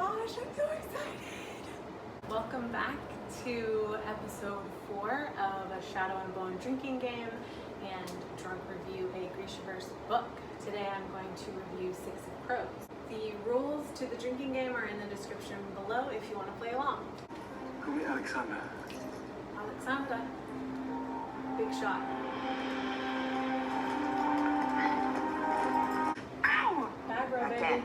gosh, I'm so excited! Welcome back to episode 4 of a Shadow and Bone drinking game and drunk review a Grishaverse book. Today I'm going to review Six of Crows. The rules to the drinking game are in the description below if you want to play along. Call me Alexander. Alexander. Big shot. Ow! Bad row, baby.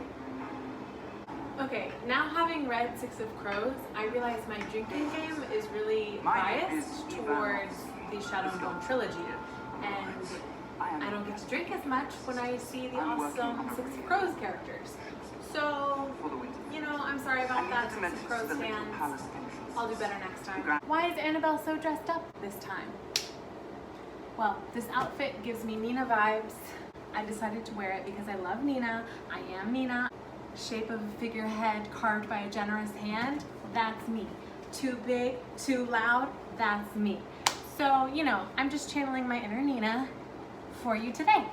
Okay, now having read Six of Crows, I realize my drinking game is really biased towards the Shadow and Bone trilogy. And I don't get to drink as much when I see the awesome Six of Crows characters. So, you know, I'm sorry about that, Six of Crows fans. I'll do better next time. Why is Annabelle so dressed up this time? Well, this outfit gives me Nina vibes. I decided to wear it because I love Nina. I am Nina. Shape of a figurehead carved by a generous hand, that's me. Too big, too loud, that's me. So, you know, I'm just channeling my inner Nina for you today.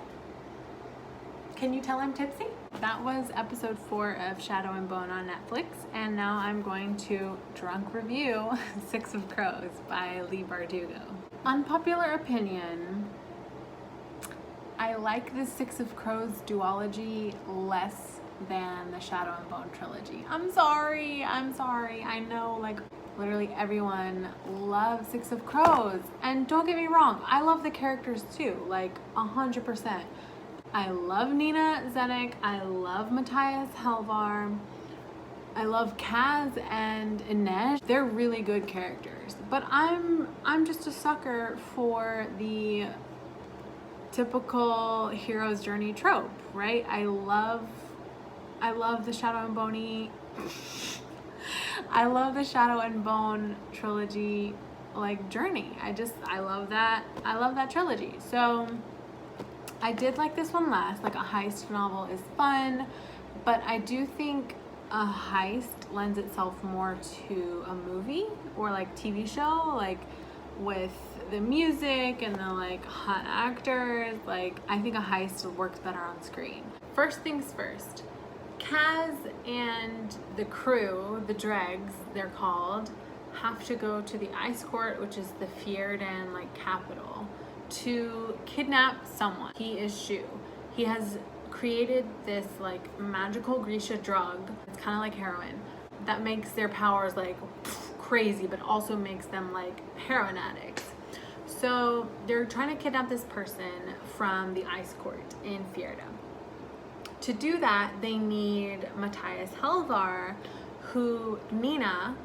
Can you tell I'm tipsy? That was episode 4 of Shadow and Bone on Netflix, and now I'm going to drunk review Six of Crows by Leigh Bardugo. Unpopular opinion, I like the Six of Crows duology less than the Shadow and Bone trilogy. I'm sorry. I know like literally everyone loves Six of Crows, and don't get me wrong, I love the characters too, like 100%. I love Nina Zenik, I love Matthias Helvar, I love Kaz and Inej. They're really good characters, but I'm just a sucker for the typical hero's journey trope, right? I love the Shadow and Bone I love the Shadow and Bone trilogy like journey. I love that trilogy. So I did like this one last. Like a heist novel is fun, but I do think a heist lends itself more to a movie or like TV show, like with the music and the like hot actors. Like I think a heist works better on screen. First things first, Kaz and the crew, the dregs they're called, have to go to the ice court, which is the Fjerdan like capital, to kidnap someone. He is Shu. He has created this like magical Grisha drug. It's kind of like heroin that makes their powers like crazy, but also makes them like heroin addicts. So they're trying to kidnap this person from the ice court in Fjerdan. To do that, they need Matthias Helvar, who Nina,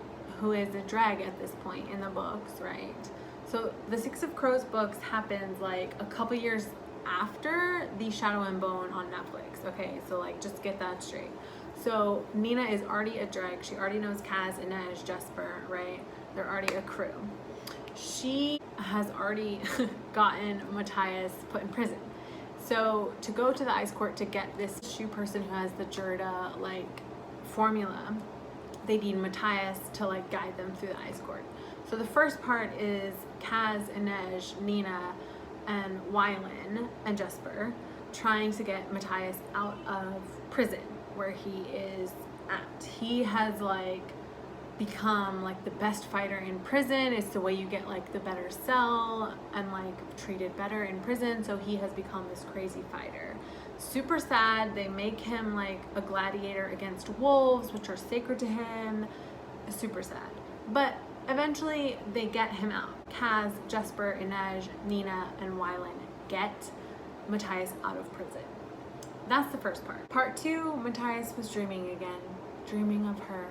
who is a drag at this point in the books, right? So the Six of Crows books happens like a couple years after the Shadow and Bone on Netflix. Okay, so like just get that straight. So Nina is already a drag. She already knows Kaz, Inej, Jesper, right? They're already a crew. She has already gotten Matthias put in prison. So to go to the ice court to get this Shu person who has the Jurda like formula, they need Matthias to like guide them through the ice court. So the first part is Kaz, Inej, Nina, and Wylan and Jesper trying to get Matthias out of prison where he is at. He has like become like the best fighter in prison. It's the way you get like the better cell and like treated better in prison. So he has become this crazy fighter. Super sad. They make him like a gladiator against wolves, which are sacred to him. Super sad. But eventually they get him out. Kaz, Jesper, Inej, Nina, and Wylan get Matthias out of prison. That's the first part. Part 2, Matthias was dreaming again. Dreaming of her.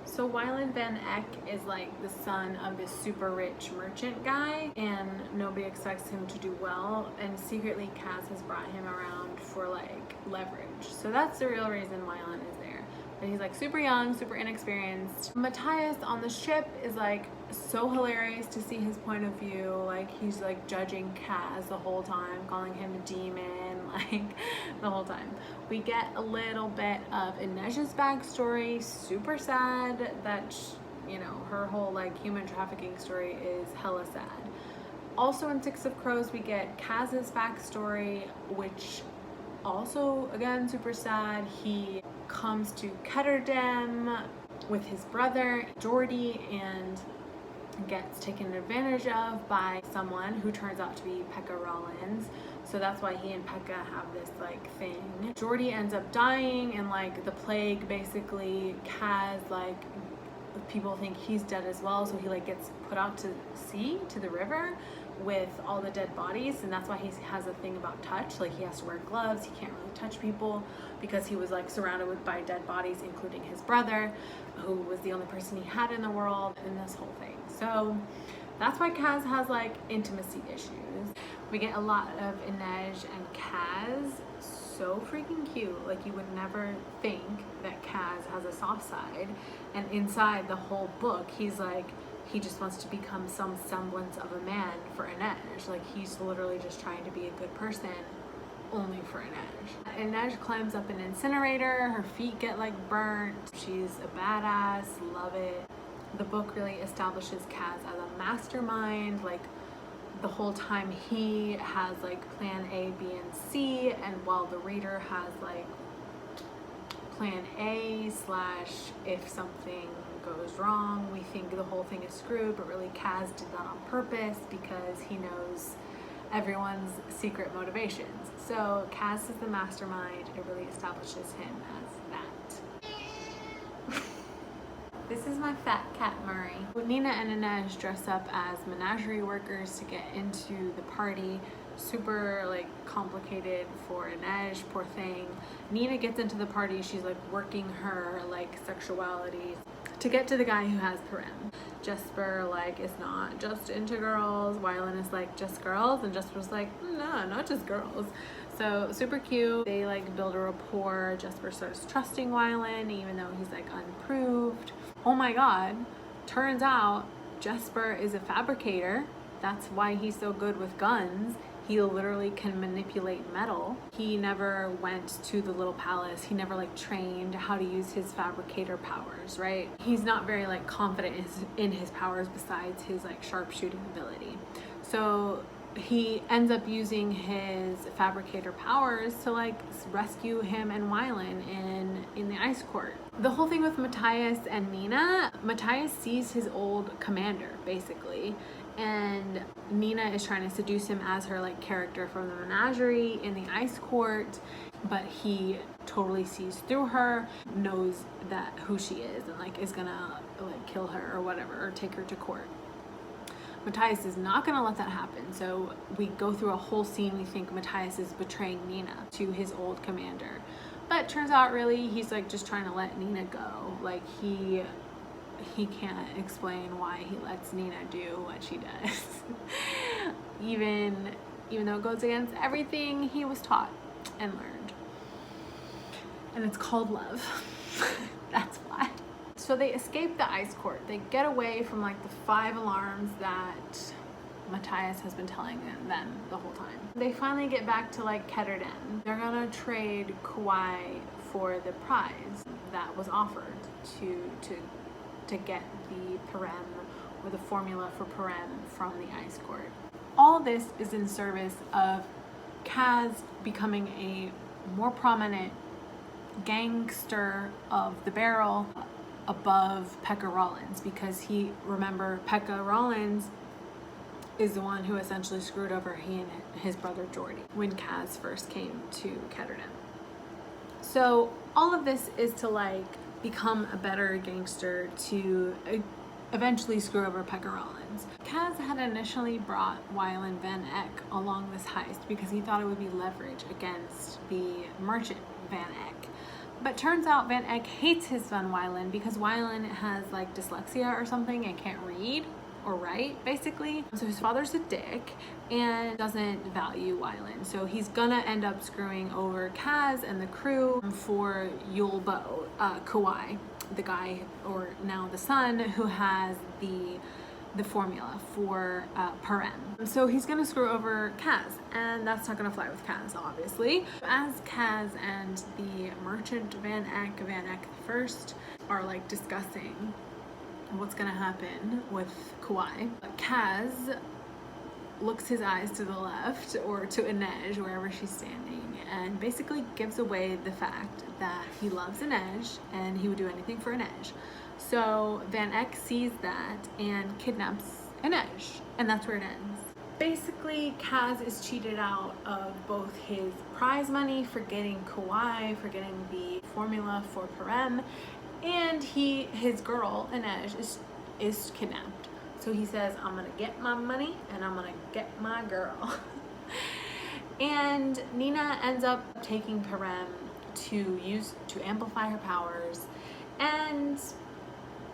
So Wylan Van Eck is like the son of this super rich merchant guy, and nobody expects him to do well, and secretly Kaz has brought him around for like leverage. So that's the real reason Wylan is there. But he's like super young, super inexperienced. Matthias on the ship is like so hilarious to see his point of view. Like he's like judging Kaz the whole time, calling him a demon, like the whole time. We get a little bit of Inej's backstory. Super sad that you know, her whole like human trafficking story is hella sad. Also in Six of Crows we get Kaz's backstory, which also again super sad. He comes to Ketterdam with his brother Geordie and gets taken advantage of by someone who turns out to be Pekka Rollins. So that's why he and Pekka have this like thing. Geordie ends up dying in like the plague basically. Kaz, like, people think he's dead as well, so he like gets put out to sea, to the river with all the dead bodies, and that's why he has a thing about touch. Like, he has to wear gloves, he can't really touch people because he was like surrounded by dead bodies, including his brother, who was the only person he had in the world, and this whole thing. So that's why Kaz has like intimacy issues. We get a lot of Inej and Kaz. So freaking cute. Like, you would never think that Kaz has a soft side, and inside the whole book he's like, he just wants to become some semblance of a man for Inej. Like, he's literally just trying to be a good person only for Inej. Inej climbs up an incinerator, her feet get like burnt. She's a badass, love it. The book really establishes Kaz as a mastermind. Like, the whole time he has like plan A, B, and C, and while the reader has like plan A / if something goes wrong, we think the whole thing is screwed, but really Kaz did that on purpose because he knows everyone's secret motivations. So Kaz is the mastermind. It really establishes him as that. This is my fat cat Murray. Nina and Inej dress up as menagerie workers to get into the party. Super like complicated for Inej, poor thing. Nina gets into the party, she's like working her like sexuality to get to the guy who has Perem. Jesper like is not just into girls. Wylan is like, just girls? And Jesper's like, no, not just girls. So super cute. They like build a rapport. Jesper starts trusting Wylan even though he's like unproved. Oh my god, turns out Jesper is a fabricator. That's why he's so good with guns. He literally can manipulate metal. He never went to the little palace. He never like trained how to use his fabricator powers, right? He's not very like confident in his powers besides his like sharpshooting ability. So he ends up using his fabricator powers to like rescue him and Wylan in the ice court. The whole thing with Matthias and Nina, Matthias sees his old commander basically, and Nina is trying to seduce him as her like character from the menagerie in the ice court, but he totally sees through her, knows that who she is, and like is gonna like kill her or whatever, or take her to court. Matthias is not gonna let that happen, so we go through a whole scene. We think Matthias is betraying Nina to his old commander, but turns out really he's like just trying to let Nina go. Like, he can't explain why he lets Nina do what she does. even though it goes against everything he was taught and learned. And it's called love. That's why. So they escape the ice court. They get away from like the 5 alarms that Matthias has been telling them the whole time. They finally get back to like Ketterdam. They're gonna trade Kauai for the prize that was offered to get the Perem, or the formula for Perem, from the ice court. All this is in service of Kaz becoming a more prominent gangster of the barrel above Pekka Rollins, because remember, Pekka Rollins is the one who essentially screwed over he and his brother Geordie when Kaz first came to Ketterdam. So all of this is to like become a better gangster to eventually screw over Pekka Rollins. Kaz had initially brought Wylan Van Eck along this heist because he thought it would be leverage against the merchant Van Eck. But turns out Van Eck hates his son Wylan because Wylan has like dyslexia or something and can't read or write, basically. So his father's a dick and doesn't value Wylan. So he's gonna end up screwing over Kaz and the crew for Yulbo, Kauai, the guy, or now the son, who has the formula for Perem. So he's gonna screw over Kaz, and that's not gonna fly with Kaz, obviously. As Kaz and the merchant Van Eck the First, are like discussing what's gonna happen with Kauai, Kaz looks his eyes to the left, or to Inej, wherever she's standing, and basically gives away the fact that he loves Inej and he would do anything for Inej. So Van Eck sees that and kidnaps Inej, and that's where it ends. Basically, Kaz is cheated out of both his prize money for getting Kauai, for getting the formula for Parem, and his girl, Inej, is kidnapped. So he says, I'm gonna get my money and I'm gonna get my girl. And Nina ends up taking Parem to amplify her powers, and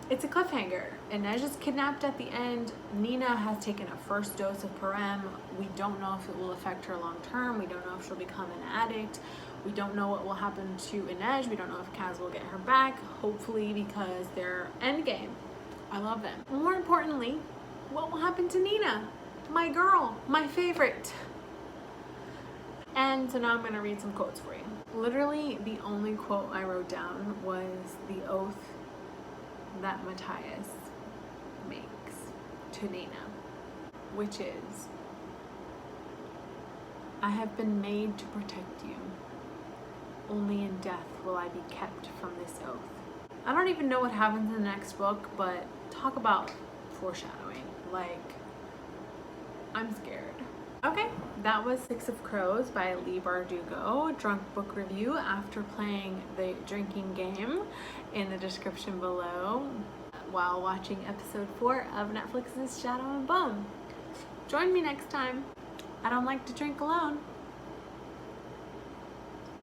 it's a cliffhanger. Inej is kidnapped at the end. Nina has taken a first dose of Parem. We don't know if it will affect her long term. We don't know if she'll become an addict. We don't know what will happen to Inej. We don't know if Kaz will get her back. Hopefully, because they're endgame. I love them. More importantly, what will happen to Nina? My girl, my favorite. And so now I'm gonna read some quotes for you. Literally, the only quote I wrote down was the oath that Matthias makes to Nina, which is, I have been made to protect you. Only in death will I be kept from this oath. I don't even know what happens in the next book, but talk about foreshadowing. Like, I'm scared. Okay, that was Six of Crows by Leigh Bardugo. Drunk book review after playing the drinking game in the description below while watching episode 4 of Netflix's Shadow and Bone. Join me next time. I don't like to drink alone.